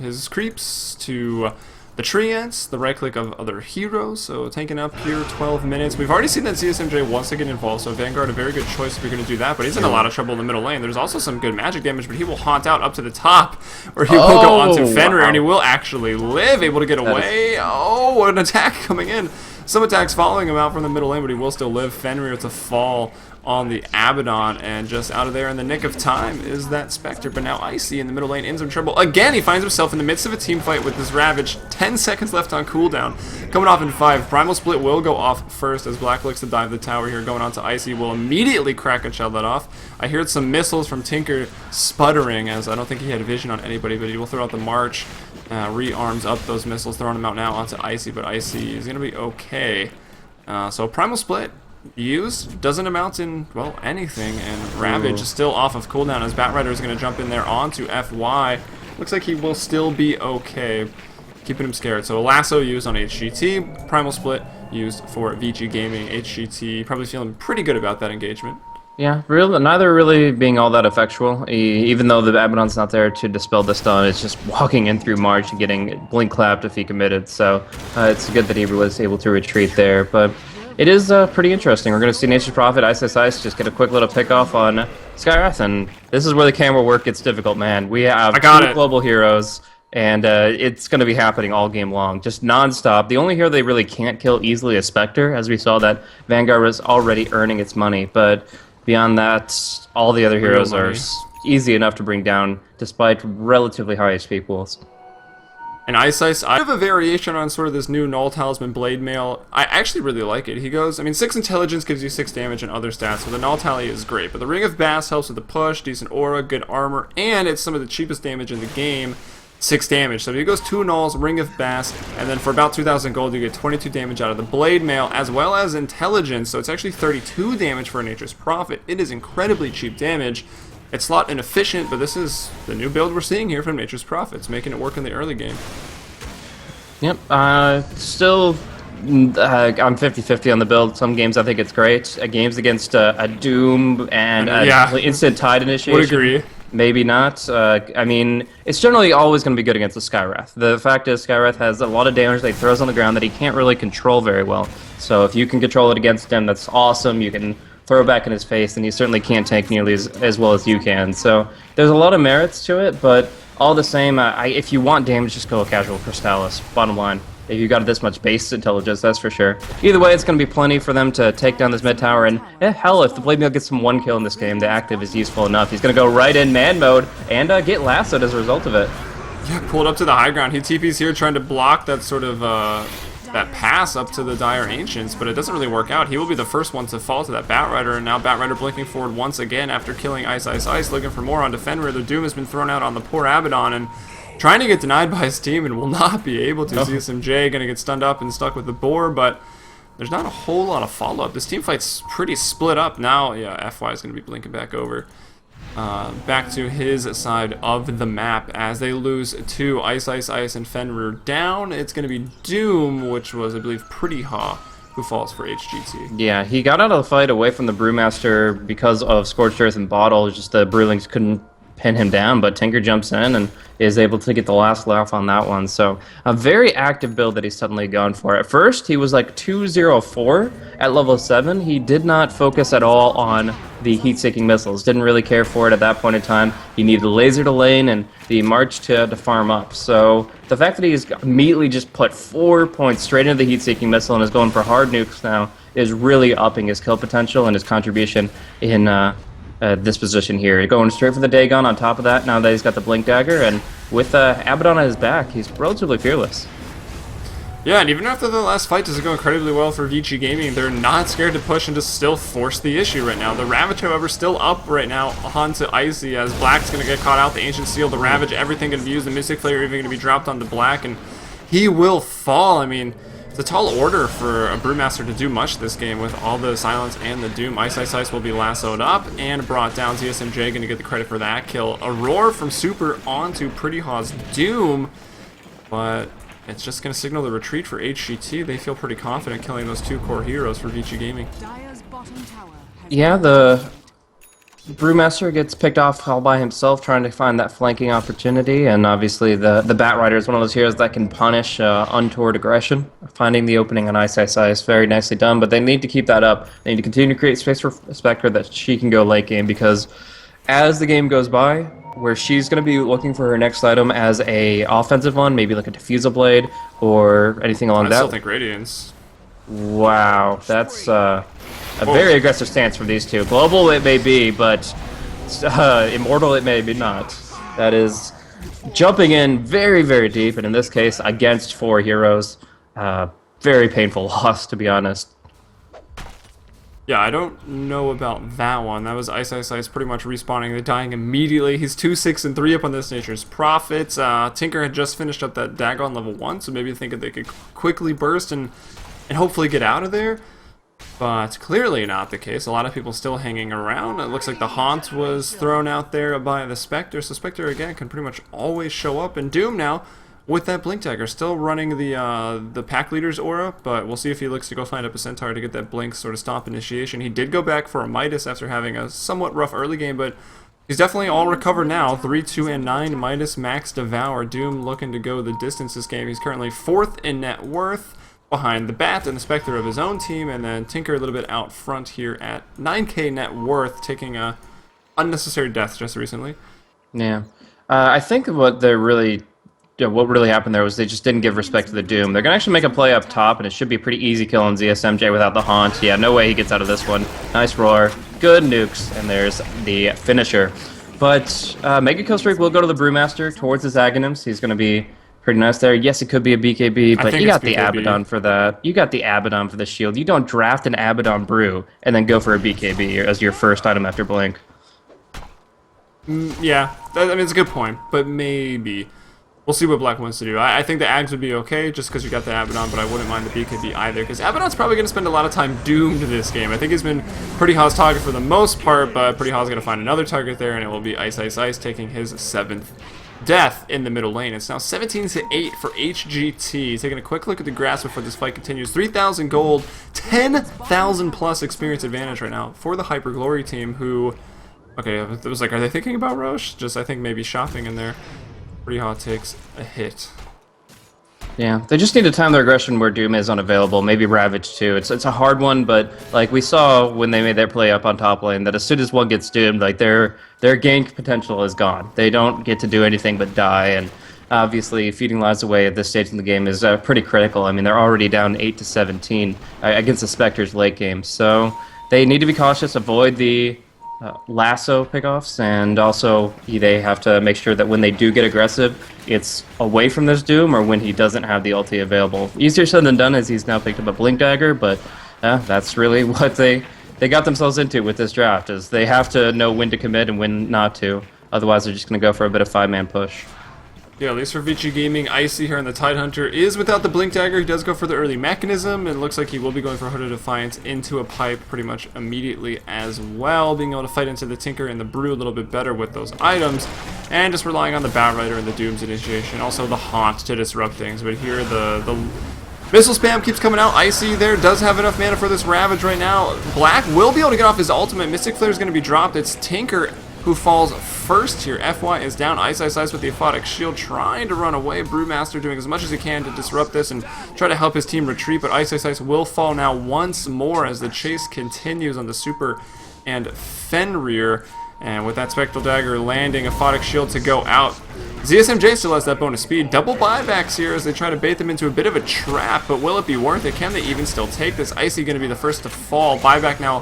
his creeps, to the tree ants, the right click of other heroes, so tanking up here 12 minutes. We've already seen that CSMJ wants to get involved, so Vanguard a very good choice if you're going to do that, but he's in a lot of trouble in the middle lane. There's also some good magic damage, but he will haunt out up to the top, or he will go onto Fenrir, wow. and he will actually live, able to get away. Oh, what an attack coming in. Some attacks following him out from the middle lane, but he will still live. Fenrir to fall on the Abaddon, and just out of there in the nick of time is that Spectre. But now Icy in the middle lane in some trouble. Again, he finds himself in the midst of a team fight with this Ravage. 10 seconds left on cooldown. Coming off in 5. Primal Split will go off first as Black looks to dive the tower here. Going on to Icy will immediately crack and shell that off. I heard some missiles from Tinker sputtering, as I don't think he had vision on anybody, but he will throw out the March. Rearms up those missiles, throwing them out now onto Icy, but Icy is going to be okay. So Primal Split used doesn't amount in, well, anything, and Ravage is still off of cooldown as Batrider is going to jump in there onto FY. Looks like he will still be okay, keeping him scared. So a lasso used on HGT, Primal Split used for VG Gaming. HGT probably feeling pretty good about that engagement. Yeah, neither really being all that effectual. Even though the Abaddon's not there to dispel the stun, it's just walking in through March and getting blink clapped if he committed. So it's good that he was able to retreat there. But it is pretty interesting. We're going to see Nature's Prophet, Ice just get a quick little pick off on Skywrath, and this is where the camera work gets difficult, man. We have two global heroes, and it's going to be happening all game long, just non-stop. The only hero they really can't kill easily is Spectre, as we saw that Vanguard was already earning its money, but beyond that, all the other heroes are easy enough to bring down, despite relatively high HP pools. And Ice, I have a variation on sort of this new Null Talisman Blade Mail. I actually really like it. He goes, I mean, 6 intelligence gives you 6 damage and other stats, so the Null Tally is great. But the Ring of Bass helps with the push, decent aura, good armor, and it's some of the cheapest damage in the game. 6 damage. So he goes 2 Nulls, Ring of Bass, and then for about 2,000 gold you get 22 damage out of the Blade Mail, as well as intelligence, so it's actually 32 damage for Nature's Prophet. It is incredibly cheap damage. It's slot inefficient, but this is the new build we're seeing here from Nature's Prophet. It's making it work in the early game. Yep, still, I'm 50-50 on the build. Some games I think it's great. Games against a Doom and instant Tide initiation. Would agree. Maybe not. I mean, it's generally always going to be good against the Skywrath. The fact is, Skywrath has a lot of damage that he throws on the ground that he can't really control very well. So if you can control it against him, that's awesome. You can throw it back in his face, and he certainly can't tank nearly as well as you can. So there's a lot of merits to it, but all the same, if you want damage, just go casual Crystallis. Bottom line. If you got this much base intelligence, that's for sure. Either way, it's going to be plenty for them to take down this mid tower, and hell, if the Blade Mail gets him 1 kill in this game, the active is useful enough. He's going to go right in man mode and get lassoed as a result of it. Yeah, pulled up to the high ground. He TP's here trying to block that sort of that pass up to the Dire Ancients, but it doesn't really work out. He will be the first one to fall to that Batrider, and now Batrider blinking forward once again after killing Ice, looking for more on Defender. The Doom has been thrown out on the poor Abaddon, and trying to get denied by his team and will not be able to. CSMJ going to get stunned up and stuck with the boar, but there's not a whole lot of follow-up. This team fight's pretty split up now. Yeah, FY is going to be blinking back over. Back to his side of the map as they lose to Ice, and Fenrir down. It's going to be Doom, which was, I believe, Pretty Ha, who falls for HGT. Yeah, he got out of the fight away from the Brewmaster because of Scorched Earth and Bottle. Just the Brewlings couldn't pin him down, but Tinker jumps in and is able to get the last laugh on that one. So a very active build that he's suddenly gone for. At first, he was like 204 at level 7. He did not focus at all on the heat-seeking missiles. Didn't really care for it at that point in time. He needed the laser to lane and the march to farm up. So the fact that he's immediately just put 4 points straight into the heat-seeking missile and is going for hard nukes now is really upping his kill potential and his contribution in this position here. Going straight for the Dagon on top of that, now that he's got the Blink Dagger, and with Abaddon at his back, he's relatively fearless. Yeah, and even after the last fight, does it go incredibly well for Vici Gaming? They're not scared to push and just still force the issue right now. The Ravage, however, still up right now onto Icy as Black's going to get caught out. The Ancient Seal, the Ravage, everything going to be used. The Mystic Flare even going to be dropped onto Black, and he will fall. I mean, it's a tall order for a Brewmaster to do much this game with all the Silence and the Doom. Ice will be lassoed up and brought down. CSMJ going to get the credit for that kill. A roar from Super onto Pretty Ha's Doom, but it's just going to signal the retreat for HGT. They feel pretty confident killing those 2 core heroes for Vici Gaming. Yeah, the Brewmaster gets picked off all by himself trying to find that flanking opportunity, and obviously the Bat Rider is one of those heroes that can punish untoward aggression. Finding the opening on Ice Ice Ice, very nicely done, but they need to keep that up. They need to continue to create space for Spectre that she can go late game, because as the game goes by, where she's going to be looking for her next item as a offensive one, maybe like a Diffusal Blade or anything along I that. still think Radiance. Wow, that's a very aggressive stance from these two. Global it may be, but immortal it may be not. That is jumping in very, very deep, and in this case, against 4 heroes. Very painful loss, to be honest. Yeah, I don't know about that one. That was Ice Ice Ice pretty much respawning and dying immediately. He's 2, 6, and 3 up on this Nature's Prophets. Tinker had just finished up that Dagon level 1, so maybe thinking they could quickly burst and hopefully get out of there. But clearly not the case. A lot of people still hanging around. It looks like the Haunt was thrown out there by the Spectre. So Spectre, again, can pretty much always show up. And Doom now, with that Blink Dagger, still running the Pack Leader's aura. But we'll see if he looks to go find up a Centaur to get that Blink sort of stomp initiation. He did go back for a Midas after having a somewhat rough early game, but he's definitely all recovered now. 3, 2, and 9 Midas Max Devour. Doom looking to go the distance this game. He's currently 4th in net worth, behind the Bat and the Spectre of his own team, and then Tinker a little bit out front here at 9k net worth, taking a unnecessary death just recently. Yeah, I think what really happened there was they just didn't give respect to the Doom. They're gonna actually make a play up top, and it should be a pretty easy kill on ZSMJ without the Haunt. Yeah, no way he gets out of this one. Nice roar, good nukes, and there's the finisher. But Mega Kill Streak will go to the Brewmaster towards his Aghanims. He's gonna be pretty nice there. Yes, it could be a BKB, but you got the Abaddon for that. You got the Abaddon for the shield. You don't draft an Abaddon Brew and then go for a BKB as your first item after Blink. Yeah, I mean, it's a good point, but maybe. We'll see what Black wants to do. I think the Ags would be okay just because you got the Abaddon, but I wouldn't mind the BKB either, because Abaddon's probably going to spend a lot of time doomed this game. I think he's been Pretty Haw's target for the most part, but Pretty Haw's going to find another target there, and it will be Ice Ice Ice taking his 7th death in the middle lane. It's now 17-8 for HGT. Taking a quick look at the grass before this fight continues. 3,000 gold, 10,000 plus experience advantage right now for the Hyper Glory team, who, okay, it was like, are they thinking about Roche? Just, I think maybe shopping in there. Pretty Hot takes a hit. Yeah, they just need to time their aggression where Doom is unavailable. Maybe Ravage too. It's a hard one, but like we saw when they made their play up on top lane, that as soon as one gets doomed, like their gank potential is gone. They don't get to do anything but die, and obviously feeding lives away at this stage in the game is pretty critical. I mean, they're already down 8-17 against the Spectre's late game, so they need to be cautious, avoid the lasso pickoffs, and also they have to make sure that when they do get aggressive, it's away from this Doom or when he doesn't have the ulti available. Easier said than done, as he's now picked up a Blink Dagger, but that's really what they got themselves into with this draft, is they have to know when to commit and when not to. Otherwise, they're just going to go for a bit of 5-man push. Yeah, at least for Vici Gaming, Icy here on the Tidehunter is without the Blink Dagger. He does go for the early mechanism. It looks like he will be going for Hood of Defiance into a pipe pretty much immediately as well, being able to fight into the Tinker and the Brew a little bit better with those items, and just relying on the Bat Rider and the Doom's initiation, also the Haunt to disrupt things. But here the missile spam keeps coming out. Icy there does have enough mana for this Ravage right now. Black will be able to get off his ultimate. Mystic Flare is going to be dropped. It's Tinker who falls first here. FY is down. Ice Ice Ice with the Aphotic Shield trying to run away. Brewmaster doing as much as he can to disrupt this and try to help his team retreat, but Ice Ice Ice will fall now once more as the chase continues on the Super and Fenrir. And with that Spectral Dagger landing, Aphotic Shield to go out. ZSMJ still has that bonus speed. Double buybacks here as they try to bait them into a bit of a trap, but will it be worth it? Can they even still take this? Icy going to be the first to fall. Buyback now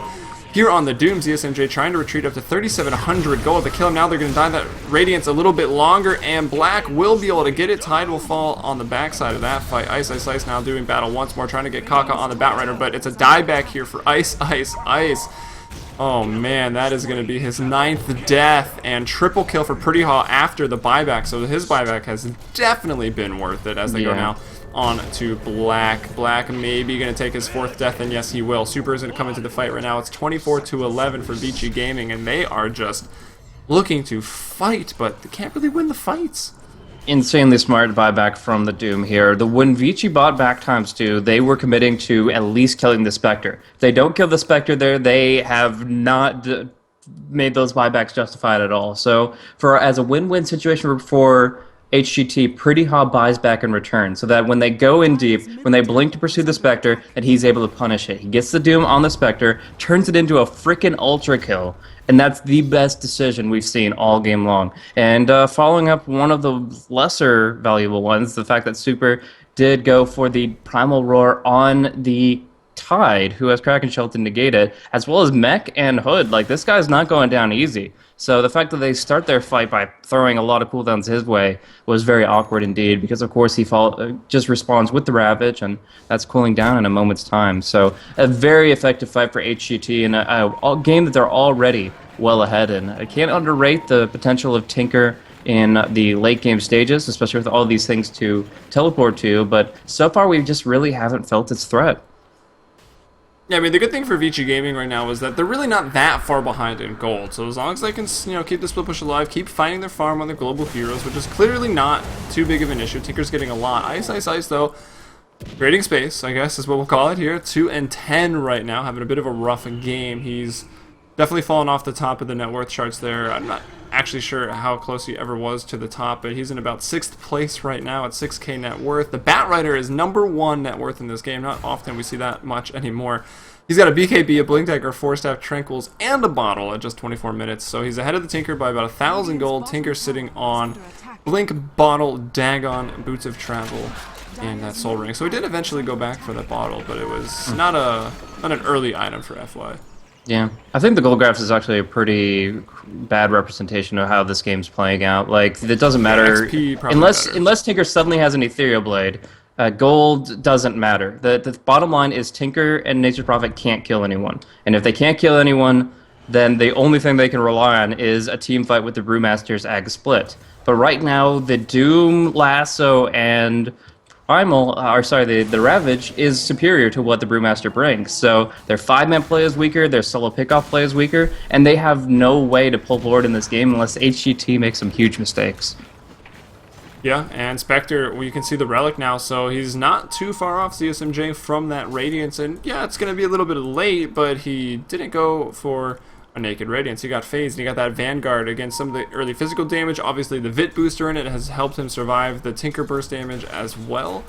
here on the Doom. ZSMJ trying to retreat up to 3,700 gold to kill him. Now they're going to die that Radiance a little bit longer, and Black will be able to get it. Tide will fall on the backside of that fight. Ice Ice Ice now doing battle once more, trying to get Kaka on the Bat Rider, but it's a dieback here for Ice Ice Ice. Oh man, that is going to be his 9th death, and triple kill for Pretty Haw after the buyback, so his buyback has definitely been worth it as they go now on to Black. Black maybe going to take his 4th death, and yes, he will. Super is going to come into the fight right now. It's 24-11 for Vici Gaming, and they are just looking to fight, but they can't really win the fights. Insanely smart buyback from the Doom here. When Vici bought back ×2, they were committing to at least killing the Spectre. If they don't kill the Spectre there, they have not made those buybacks justified at all. So for as a win-win situation for HGT, Pretty Haw buys back in return, so that when they go in deep, when they blink to pursue the Spectre, that he's able to punish it. He gets the Doom on the Spectre, turns it into a freaking Ultra Kill, and that's the best decision we've seen all game long. And following up one of the lesser valuable ones, the fact that Super did go for the Primal Roar on the Tide, who has Kraken Shell to negate it, as well as Mech and Hood. Like, this guy's not going down easy. So the fact that they start their fight by throwing a lot of cooldowns his way was very awkward indeed, because of course he just responds with the Ravage, and that's cooling down in a moment's time. So a very effective fight for HGT in a game that they're already well ahead in. I can't underrate the potential of Tinker in the late game stages, especially with all these things to teleport to, but so far we just really haven't felt its threat. Yeah, I mean, the good thing for VG Gaming right now is that they're really not that far behind in gold. So as long as they can, keep the split push alive, keep fighting their farm on their global heroes, which is clearly not too big of an issue. Tinker's getting a lot. Ice, Ice, Ice, though. Creating space, I guess, is what we'll call it here. 2 and 10 right now, having a bit of a rough game. He's definitely fallen off the top of the net worth charts there. I'm not actually sure how close he ever was to the top, but he's in about 6th place right now at 6k net worth. The Batrider is #1 net worth in this game. Not often we see that much anymore. He's got a BKB, a Blink Dagger, 4-staff Tranquils, and a bottle at just 24 minutes. So he's ahead of the Tinker by about 1,000 gold. Tinker sitting on Blink, Bottle, Dagon, Boots of Travel, and that Soul Ring. So he did eventually go back for that bottle, but it was not an early item for FY. Yeah, I think the gold graphs is actually a pretty bad representation of how this game's playing out. Like, it doesn't matter unless Tinker suddenly has an Ethereal Blade. Gold doesn't matter. The bottom line is Tinker and Nature's Prophet can't kill anyone, and if they can't kill anyone, then the only thing they can rely on is a team fight with the Brewmaster's Ag Split. But right now, the Doom, Lasso, and the Ravage is superior to what the Brewmaster brings. So their 5-man play is weaker, their solo pickoff play is weaker, and they have no way to pull forward in this game unless HGT makes some huge mistakes. Yeah, and Spectre, well, you can see the Relic now, so he's not too far off CSMJ from that Radiance, and yeah, it's going to be a little bit late, but he didn't go for a Naked Radiance. He got phased, and he got that Vanguard against some of the early physical damage. Obviously, the Vit booster in it has helped him survive the Tinker Burst damage as well.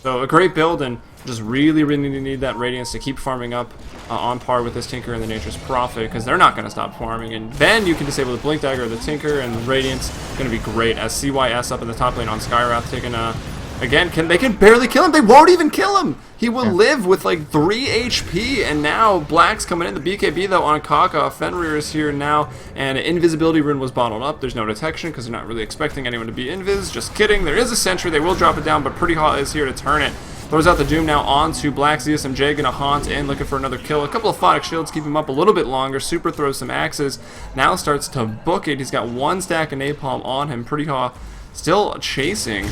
So a great build, and just really need that Radiance to keep farming up on par with this Tinker and the Nature's Prophet, because they're not going to stop farming. And then you can disable the Blink Dagger, the Tinker, and the Radiance. Going to be great as CYS up in the top lane on Skywrath taking a... Again, they can barely kill him. They won't even kill him. He will live with like 3 HP. And now Black's coming in. The BKB though on Kaka. Fenrir is here now. And an Invisibility Rune was bottled up. There's no detection because they're not really expecting anyone to be invis. Just kidding. There is a sentry. They will drop it down. But Pretty Haw is here to turn it. Throws out the Doom now onto Black. ZSMJ gonna haunt in, looking for another kill. A couple of Photic Shields keep him up a little bit longer. Super throws some axes. Now starts to book it. He's got 1 stack of Napalm on him. Pretty Haw still chasing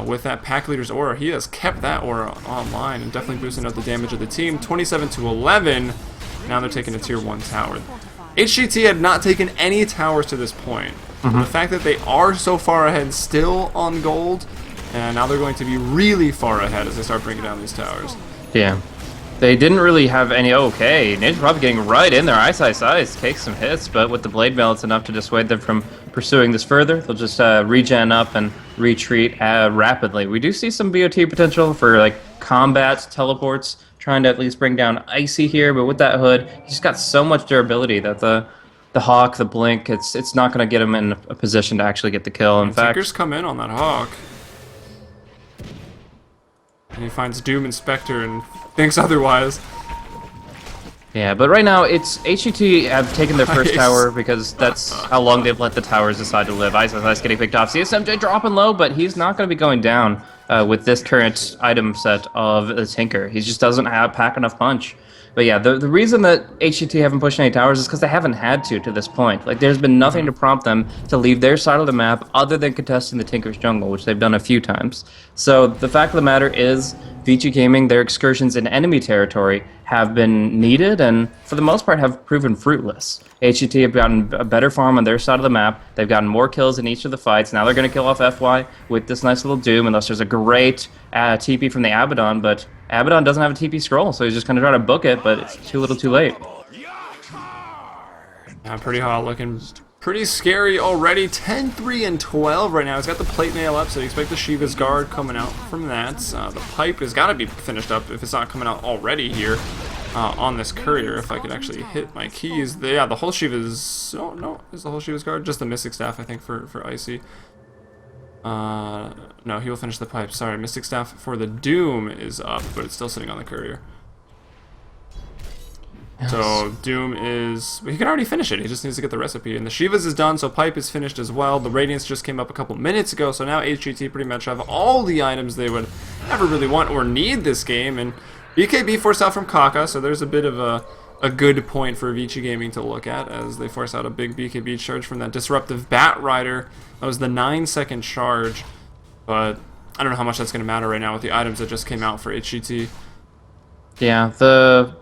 with that Pack Leader's Aura. He has kept that Aura online and definitely boosting up the damage of the team. 27-11. Now they're taking a tier 1 tower. HGT had not taken any towers to this point. The fact that they are so far ahead still on gold, and now they're going to be really far ahead as they start bringing down these towers. Yeah. They didn't really have any... Okay, Ninja probably getting right in there. Ice, Ice, Ice. Take some hits, but with the Blade Mail, it's enough to dissuade them from pursuing this further. They'll just regen up and retreat rapidly. We do see some BOT potential for like combat teleports, trying to at least bring down Icy here, but with that Hood, he's got so much durability that the Hawk, the Blink, it's not going to get him in a position to actually get the kill. In fact, Tinker's come in on that Hawk. And he finds Doom and Spectre and thinks otherwise. Yeah, but right now, it's HGT have taken their first tower because that's how long they've let the towers decide to live. Ice getting picked off. CSMJ dropping low, but he's not going to be going down with this current item set of the Tinker. He just doesn't pack enough punch. But yeah, the reason that HGT haven't pushed any towers is because they haven't had to this point. Like, there's been nothing to prompt them to leave their side of the map other than contesting the Tinker's jungle, which they've done a few times. So the fact of the matter is, VG Gaming, their excursions in enemy territory have been needed and, for the most part, have proven fruitless. HGT have gotten a better farm on their side of the map. They've gotten more kills in each of the fights. Now they're going to kill off FY with this nice little Doom, unless there's a great TP from the Abaddon, but Abaddon doesn't have a TP scroll, so he's just going to try to book it, but it's too little too late. Yeah, pretty hot, looking pretty scary already. 10, 3, and 12 right now. He's got the plate mail up, so you expect the Shiva's Guard coming out from that. The pipe has got to be finished up if it's not coming out already here on this courier. If I could actually hit my keys. Yeah, the whole Shiva's... Oh, no. Is the whole Shiva's Guard? Just the Mystic Staff, I think, for Icy. No, he will finish the pipe. Sorry, Mystic Staff for the Doom is up, but it's still sitting on the courier. Yes. So Doom is... He can already finish it. He just needs to get the recipe. And the Shivas is done, so pipe is finished as well. The Radiance just came up a couple minutes ago, so now HGT pretty much have all the items they would ever really want or need this game. And BKB forced out from Kaka, so there's a bit of a good point for Vici Gaming to look at as they force out a big BKB charge from that disruptive Bat Rider. That was the 9-second charge, but I don't know how much that's going to matter right now with the items that just came out for HGT. Yeah, the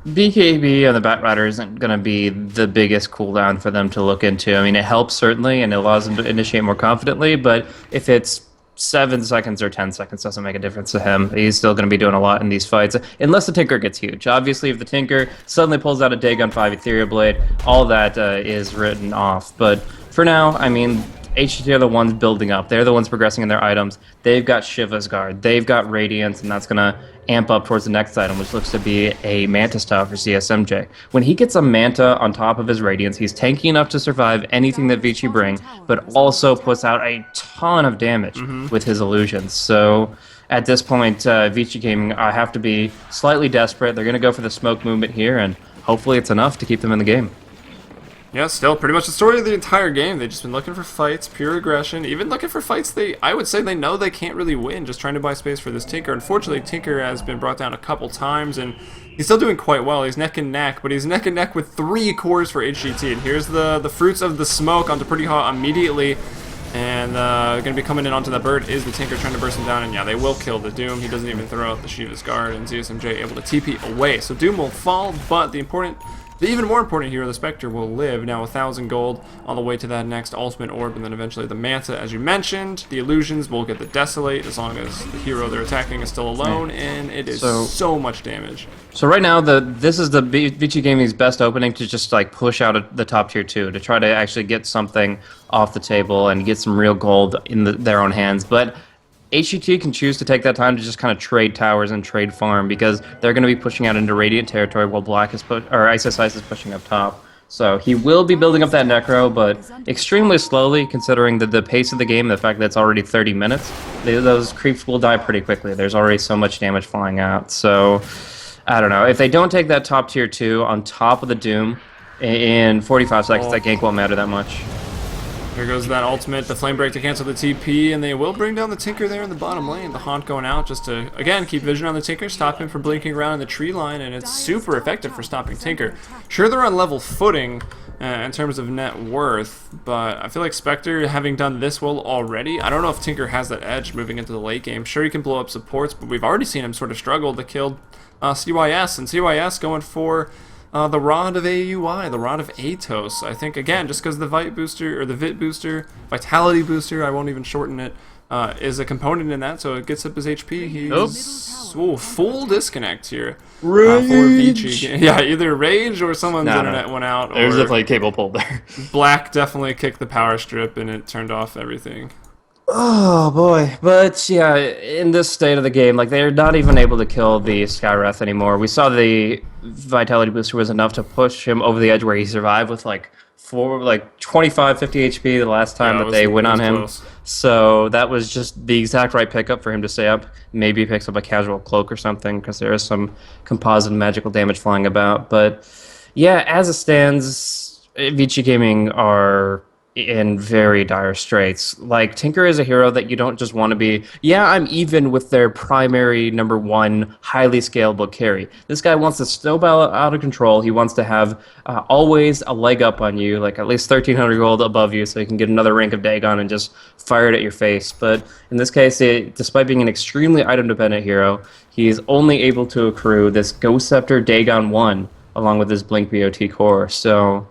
BKB and the Bat Rider isn't going to be the biggest cooldown for them to look into. I mean, it helps certainly, and it allows them to initiate more confidently, but if it's 7 seconds or 10 seconds doesn't make a difference to him. He's still going to be doing a lot in these fights, unless the Tinker gets huge. Obviously, if the Tinker suddenly pulls out a Dagon 5 Ethereal Blade, all that is written off. But for now, I mean, HGT are the ones building up. They're the ones progressing in their items. They've got Shiva's Guard. They've got Radiance, and that's going to amp up towards the next item, which looks to be a Manta style for CSMJ. When he gets a Manta on top of his Radiance, he's tanky enough to survive anything that Vici bring, but also puts out a ton of damage with his illusions. So at this point, Vici Gaming have to be slightly desperate. They're going to go for the smoke movement here, and hopefully it's enough to keep them in the game. Yeah, still pretty much the story of the entire game. They've just been looking for fights, pure aggression, even looking for fights I would say they know they can't really win, just trying to buy space for this Tinker. Unfortunately, Tinker has been brought down a couple times, and he's still doing quite well. He's neck and neck, but he's neck and neck with 3 cores for HGT. And here's the fruits of the smoke onto Pretty Hot immediately. And going to be coming in onto that bird is the Tinker trying to burst him down, and yeah, they will kill the Doom. He doesn't even throw out the Shiva's Guard, and ZSMJ able to TP away. So Doom will fall, but the even more important hero, the Spectre, will live. Now 1,000 gold on the way to that next ultimate orb, and then eventually the Manta, as you mentioned. The illusions will get the Desolate as long as the hero they're attacking is still alone, and it is so much damage. So right now, this is the Vici Gaming's best opening to just like push out the top tier 2 to try to actually get something off the table and get some real gold in their own hands. But HGT can choose to take that time to just kind of trade towers and trade farm because they're going to be pushing out into Radiant territory while Ice is pushing up top. So he will be building up that Necro, but extremely slowly considering the pace of the game, the fact that it's already 30 minutes. Those creeps will die pretty quickly. There's already so much damage flying out. So I don't know. If they don't take that top tier 2 on top of the Doom in 45 seconds, that gank won't matter that much. Here goes that ultimate, the Flame Break to cancel the TP, and they will bring down the Tinker there in the bottom lane. The Haunt going out just to, again, keep vision on the Tinker, stop him from blinking around in the tree line, and it's super effective for stopping Tinker. Sure, they're on level footing in terms of net worth, but I feel like Spectre, having done this well already, I don't know if Tinker has that edge moving into the late game. Sure, he can blow up supports, but we've already seen him sort of struggle to kill CYS, and CYS going for the Rod of AUI, the Rod of Atos. I think, again, just because the Vit booster, or the Vit booster, Vitality booster, I won't even shorten it, is a component in that, so it gets up his HP. He's full disconnect here for Vici. Yeah, either Rage or someone's internet went out. There's definitely a cable pulled there. Black definitely kicked the power strip, and it turned off everything. Oh boy, but yeah, in this state of the game, like they're not even able to kill the Skywrath anymore. We saw the Vitality booster was enough to push him over the edge where he survived with like 25, 50 HP the last time that they went on him. Close. So that was just the exact right pickup for him to stay up. Maybe he picks up a casual cloak or something because there is some composite magical damage flying about. But yeah, as it stands, Vici Gaming are in very dire straits. Like, Tinker is a hero that you don't just want to be, yeah, I'm even with their primary number 1 highly scalable carry. This guy wants to snowball out of control. He wants to have always a leg up on you, like at least 1,300 gold above you so he can get another rank of Dagon and just fire it at your face. But in this case, despite being an extremely item-dependent hero, he is only able to accrue this Ghost Scepter Dagon 1 along with his Blink BOT core. So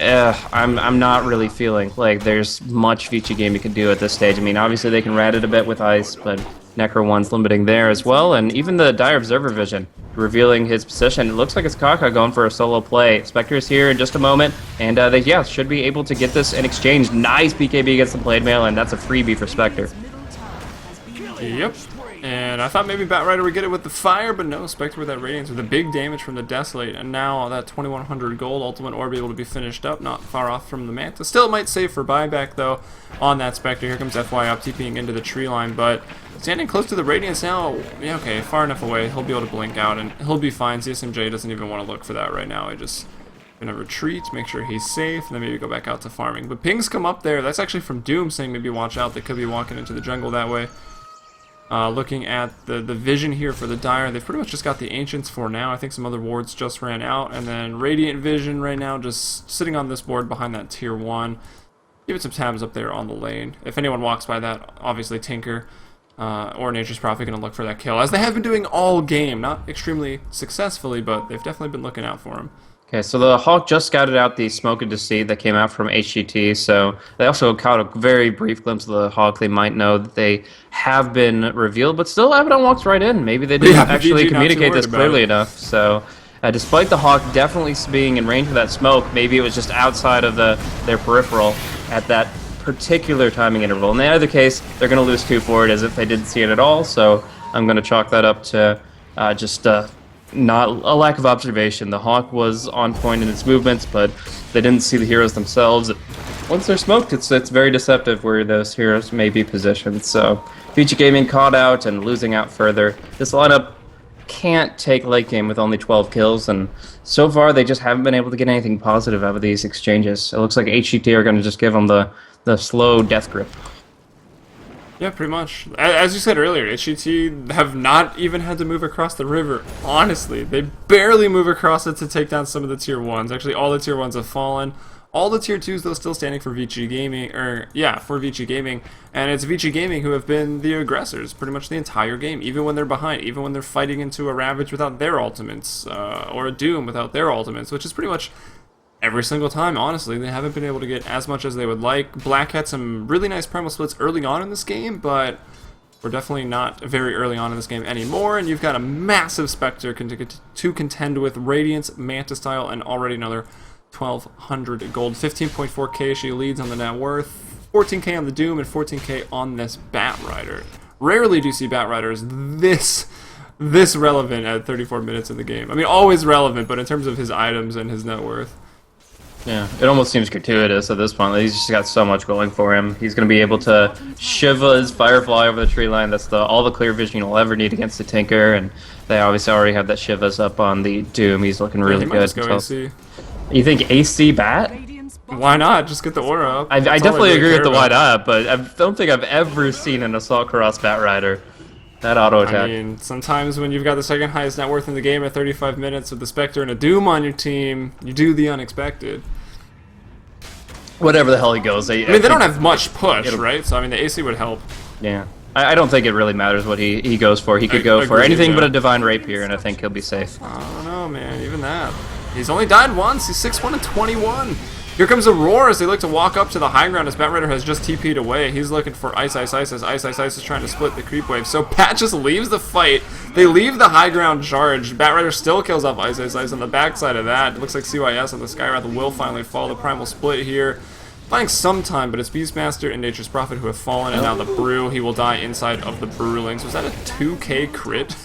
I'm not really feeling like there's much Vici Gaming can do at this stage. I mean, obviously they can rat it a bit with Ice, but Necro 1's limiting there as well, and even the Dire Observer Vision revealing his position. It looks like it's Kaka going for a solo play. Spectre's here in just a moment, and they, yeah, should be able to get this in exchange. Nice BKB against the Blade Mail, and that's a freebie for Spectre. Yep. And I thought maybe Batrider would get it with the fire, but no, Spectre with that Radiance with the big damage from the Desolate, and now that 2100 gold Ultimate Orb able to be finished up, not far off from the Manta. Still, it might save for buyback, though, on that Spectre. Here comes FY up, TPing into the tree line, but standing close to the Radiance now, yeah, okay, far enough away, he'll be able to blink out, and he'll be fine. CSMJ doesn't even want to look for that right now. I just gonna retreat, make sure he's safe, and then maybe go back out to farming. But pings come up there. That's actually from Doom saying maybe watch out. They could be walking into the jungle that way. Looking at the vision here for the Dire, they've pretty much just got the Ancients for now. I think some other wards just ran out, and then Radiant Vision right now just sitting on this board behind that tier 1. Give it some tabs up there on the lane. If anyone walks by that, obviously Tinker or Nature's Prophet going to look for that kill, as they have been doing all game. Not extremely successfully, but they've definitely been looking out for him. Okay, so the Hawk just scouted out the Smoke and Deceit that came out from HGT, so they also caught a very brief glimpse of the Hawk. They might know that they have been revealed, but still Abaddon walks right in. Maybe they didn't actually communicate this clearly enough. So despite the Hawk definitely being in range of that smoke, maybe it was just outside of their peripheral at that particular timing interval. In the other case, they're going to lose 2 for it as if they didn't see it at all, so I'm going to chalk that up to just not a lack of observation. The Hawk was on point in its movements, but they didn't see the heroes themselves. Once they're smoked, it's very deceptive where those heroes may be positioned. So Vici Gaming caught out and losing out further. This lineup can't take late game with only 12 kills, and so far they just haven't been able to get anything positive out of these exchanges. It looks like HGT are going to just give them the slow death grip. Yeah, pretty much. As you said earlier, HGT have not even had to move across the river. Honestly, they barely move across it to take down some of the tier 1s. Actually, all the tier 1s have fallen. All the tier 2s, though, still standing for Vici Gaming, for Vici Gaming. And it's Vici Gaming who have been the aggressors pretty much the entire game, even when they're behind, even when they're fighting into a Ravage without their ultimates, or a Doom without their ultimates, which is pretty much every single time. Honestly, they haven't been able to get as much as they would like. Black had some really nice primal splits early on in this game, but we're definitely not very early on in this game anymore, and you've got a massive Spectre to contend with. Radiance, Manta style, and already another 1200 gold. 15.4k she leads on the net worth, 14k on the Doom, and 14k on this Batrider. Rarely do you see Batriders this relevant at 34 minutes in the game. I mean, always relevant, but in terms of his items and his net worth. Yeah, it almost seems gratuitous at this point. He's just got so much going for him. He's going to be able to Shiva his Firefly over the tree line. That's all the clear vision you'll ever need against the Tinker, and they obviously already have that Shivas up on the Doom. He's looking really good. Just go AC. You think AC Bat? Why not? Just get the aura up. I definitely agree with the why not, but I don't think I've ever seen an Assault Cross Batrider. That auto attack. I mean, sometimes when you've got the second highest net worth in the game at 35 minutes with the Spectre and a Doom on your team, you do the unexpected. Whatever the hell he goes. I mean, they don't have much push, right? So, I mean, the AC would help. Yeah. I don't think it really matters what he goes for. He could go for anything but a Divine Rapier, and I think he'll be safe. I don't know, man. Even that. He's only died once. He's 6-1 and 21. Here comes Aurora as they look to walk up to the high ground as Batrider has just TP'd away. He's looking for Ice as Ice is trying to split the creep wave. So Pat just leaves the fight. They leave the high ground charge. Batrider still kills off Ice on the backside of that. It looks like CYS on the Skywrath will finally fall. The Primal Split here. Buying some time, but it's Beastmaster and Nature's Prophet who have fallen, and now the Brew. He will die inside of the Brewlings. Was that a 2k crit?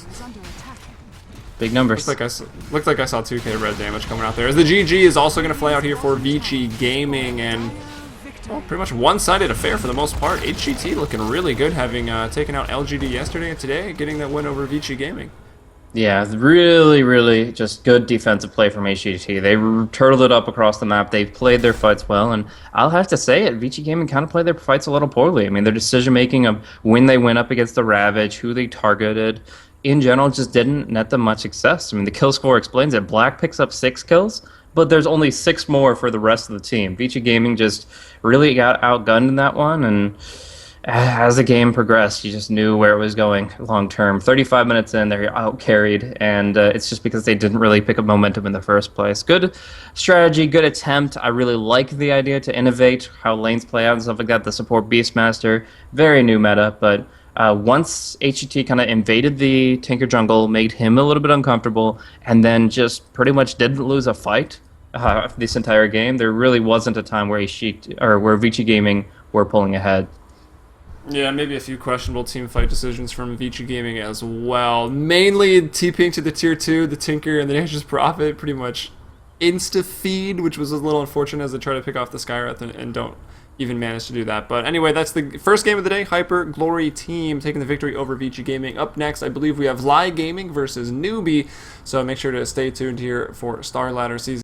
Big numbers. Looked like I saw 2k red damage coming out there. As the GG is also going to play out here for Vici Gaming, and well, pretty much one-sided affair for the most part. HGT looking really good, having taken out LGD yesterday and today, getting that win over Vici Gaming. Yeah, really, really just good defensive play from HGT. They turtled it up across the map. They played their fights well, and I'll have to say it, Vici Gaming kind of played their fights a little poorly. I mean, their decision-making of when they went up against the Ravage, who they targeted, in general, just didn't net them much success. I mean, the kill score explains it. Black picks up 6 kills, but there's only 6 more for the rest of the team. Vici Gaming just really got outgunned in that one, and as the game progressed, you just knew where it was going long term. 35 minutes in, they're out-carried, and it's just because they didn't really pick up momentum in the first place. Good strategy, good attempt. I really like the idea to innovate how lanes play out and stuff like that. The support Beastmaster, very new meta, but Once HGT kind of invaded the Tinker jungle, made him a little bit uncomfortable, and then just pretty much didn't lose a fight this entire game. There really wasn't a time where where Vici Gaming were pulling ahead. Yeah, maybe a few questionable team fight decisions from Vici Gaming as well. Mainly TPing to the tier 2, the Tinker, and the Nature's Prophet pretty much insta-feed, which was a little unfortunate as they try to pick off the Skywrath and don't even manage to do that. But anyway, that's the first game of the day. Hyper Glory Team taking the victory over Vici Gaming. Up next, I believe we have Lie Gaming versus Newbie, so make sure to stay tuned here for Starladder Season